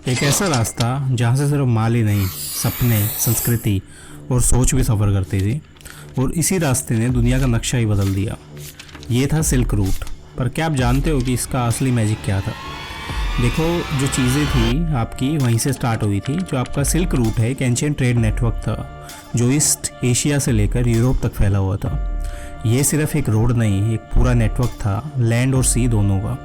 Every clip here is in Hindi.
एक ऐसा रास्ता जहाँ से सिर्फ माल ही नहीं, सपने, संस्कृति और सोच भी सफ़र करती थी, और इसी रास्ते ने दुनिया का नक्शा ही बदल दिया। ये था सिल्क रूट। पर क्या आप जानते हो कि इसका असली मैजिक क्या था? देखो, जो चीज़ें थी आपकी वहीं से स्टार्ट हुई थी। जो आपका सिल्क रूट है एक एंशिएंट ट्रेड नेटवर्क था जो ईस्ट एशिया से लेकर यूरोप तक फैला हुआ था। ये सिर्फ एक रोड नहीं, एक पूरा नेटवर्क था, लैंड और सी दोनों का।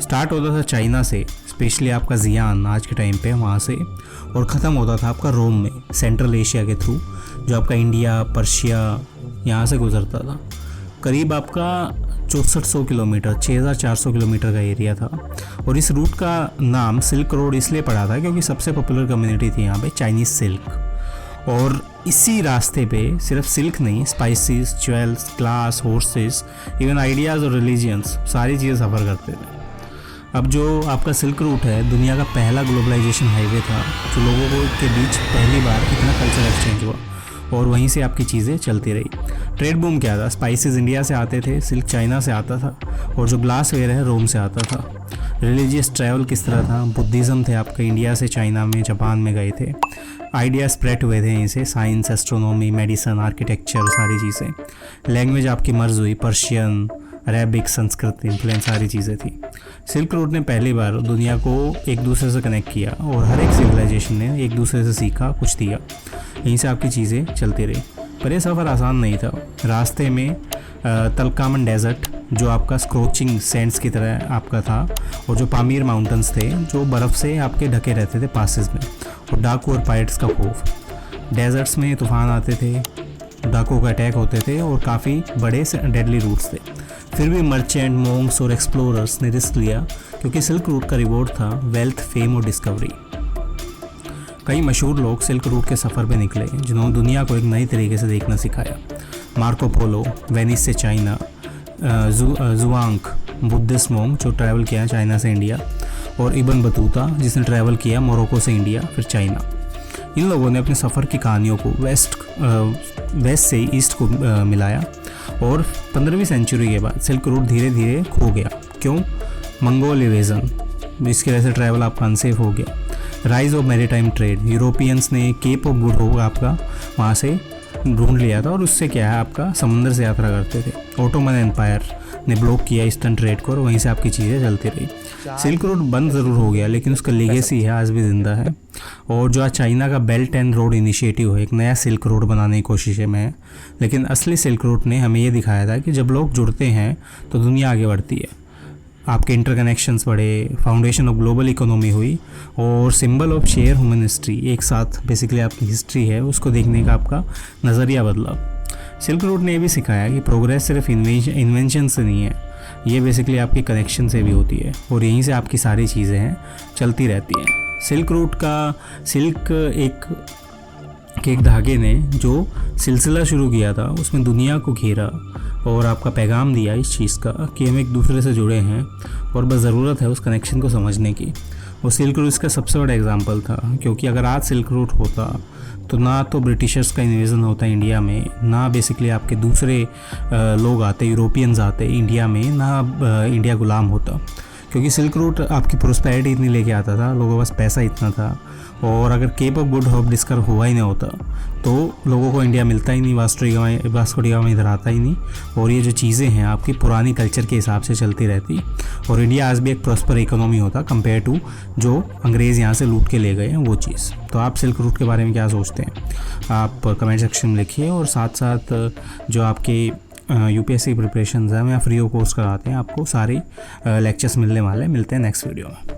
स्टार्ट होता था चाइना से, स्पेशली आपका जियान आज के टाइम पे वहाँ से, और ख़त्म होता था आपका रोम में, सेंट्रल एशिया के थ्रू, जो आपका इंडिया, पर्शिया यहाँ से गुजरता था। करीब आपका 6400 किलोमीटर, 6400 किलोमीटर का एरिया था। और इस रूट का नाम सिल्क रोड इसलिए पड़ा था क्योंकि सबसे पॉपुलर कम्युनिटी थी यहाँ पे चाइनीज़ सिल्क। और इसी रास्ते पे सिर्फ सिल्क नहीं, spices, jewels, glass, horses, even ideas और रिलीजियंस, सारी चीज़ें सफ़र करते थे। अब जो आपका सिल्क रूट है दुनिया का पहला ग्लोबलाइजेशन हाईवे था, जो लोगों को के बीच पहली बार इतना कल्चर एक्सचेंज हुआ, और वहीं से आपकी चीज़ें चलती रही। ट्रेड बूम क्या था? स्पाइसेस इंडिया से आते थे, सिल्क चाइना से आता था, और जो ग्लास वेयर है रोम से आता था। रिलीजियस ट्रैवल किस तरह था? बुद्धिज़्म थे आपका, इंडिया से चाइना में, जापान में गए थे। आइडिया स्प्रेड हुए थे यहीं से, साइंस, एस्ट्रोनॉमी, मेडिसन, आर्किटेक्चर, सारी चीज़ें। लैंग्वेज आपकी मर्ज हुई, पर्शियन, अरेबिक, संस्कृत इन्फ्लुएंस, सारी चीज़ें थी। सिल्क रूट ने पहली बार दुनिया को एक दूसरे से कनेक्ट किया, और हर एक सिविलाइजेशन ने एक दूसरे से सीखा, कुछ दिया। यहीं से आपकी चीज़ें चलती रही। पर यह सफ़र आसान नहीं था। रास्ते में तलकामन डेजर्ट, जो आपका स्क्रोचिंग सैंड्स की तरह आपका था, और जो पामीर माउंटेन्स थे जो बर्फ़ से आपके ढके रहते थे पासेस में, और डाकू और पायरेट्स का खौफ। डेजर्ट्स में तूफ़ान आते थे, डाकू का अटैक होते थे, और काफ़ी बड़े से डेडली रूट्स थे। फिर भी मर्चेंट, मोंग्स और एक्सप्लोरर्स ने रिस्क लिया, क्योंकि सिल्क रूट का रिवॉर्ड था वेल्थ, फेम और डिस्कवरी। कई मशहूर लोग सिल्क रूट के सफ़र पे निकले, जिन्होंने दुनिया को एक नई तरीके से देखना सिखाया। मार्को पोलो, वेनिस से चाइना, जुआंग, बुद्धिस्ट मोंग जो ट्रैवल किया चाइना से इंडिया, और इब्न बतूता जिसने ट्रैवल किया मोरक्को से इंडिया फिर चाइना। इन लोगों ने अपने सफ़र की कहानियों को वेस्ट से ईस्ट को मिलाया, और 15वीं सेंचुरी के बाद सिल्क रूट धीरे धीरे खो गया। क्यों? मंगोल इवेजन, इसकी वजह से ट्रैवल आपका अनसेफ हो गया। Rise of maritime trade, Europeans ने केप ऑफ गुड होप आपका वहाँ से ढूंढ लिया था, और उससे क्या है आपका समुद्र से यात्रा करते थे। ओटोमन एम्पायर ने ब्लॉक किया ईस्टर्न ट्रेड को, और वहीं से आपकी चीज़ें चलती रही। सिल्क रूट बंद ज़रूर हो गया, लेकिन उसका लेगेसी है, आज भी ज़िंदा है। और जो आज चाइना का बेल्ट एंड रोड इनिशिएटिव है, एक नया सिल्क रोड बनाने की कोशिश में है। लेकिन असली सिल्क रूट ने हमें ये दिखाया था कि जब लोग जुड़ते हैं तो दुनिया आगे बढ़ती है। आपके इंटरकनेक्शंस बढ़े, फाउंडेशन ऑफ ग्लोबल इकोनॉमी हुई, और symbol of share human history, एक साथ बेसिकली आपकी हिस्ट्री है उसको देखने का आपका नज़रिया बदला। सिल्क रूट ने ये भी सिखाया कि प्रोग्रेस सिर्फ इन्वेंशन से नहीं है, ये बेसिकली आपकी कनेक्शन से भी होती है, और यहीं से आपकी सारी चीज़ें हैं चलती रहती हैं। सिल्क रूट का एक धागे ने जो सिलसिला शुरू किया था उसमें दुनिया को घेरा, और आपका पैगाम दिया इस चीज़ का कि हम एक दूसरे से जुड़े हैं, और बस ज़रूरत है उस कनेक्शन को समझने की। और सिल्क रूट इसका सबसे बड़ा एग्जांपल था, क्योंकि अगर आज सिल्क रूट होता तो ना तो ब्रिटिशर्स का इन्वेजन होता इंडिया में, ना बेसिकली आपके दूसरे लोग आते, यूरोपियंस आते इंडिया में, ना इंडिया गुलाम होता। क्योंकि सिल्क रूट आपकी प्रोस्पेरिटी इतनी लेके आता था, लोगों के पास पैसा इतना था, और अगर Cape of Good Hope discover हुआ ही नहीं होता तो लोगों को इंडिया मिलता ही नहीं, वास्को डी गामा इधर आता ही नहीं, और ये जो चीज़ें हैं आपकी पुरानी कल्चर के हिसाब से चलती रहती, और इंडिया आज भी एक प्रॉस्पर इकोनॉमी होता कंपेयर टू जो अंग्रेज़ यहाँ से लूट के ले गए हैं वो चीज़। तो आप सिल्क रूट के बारे में क्या सोचते हैं? आप कमेंट सेक्शन में लिखिए, और साथ साथ जो आपके यूपीएससी प्रिपरेशन है, हम यहाँ फ्री ऑफ कोर्स कराते हैं, आपको सारे लेक्चर्स मिलने वाले हैं। मिलते हैं नेक्स्ट वीडियो में।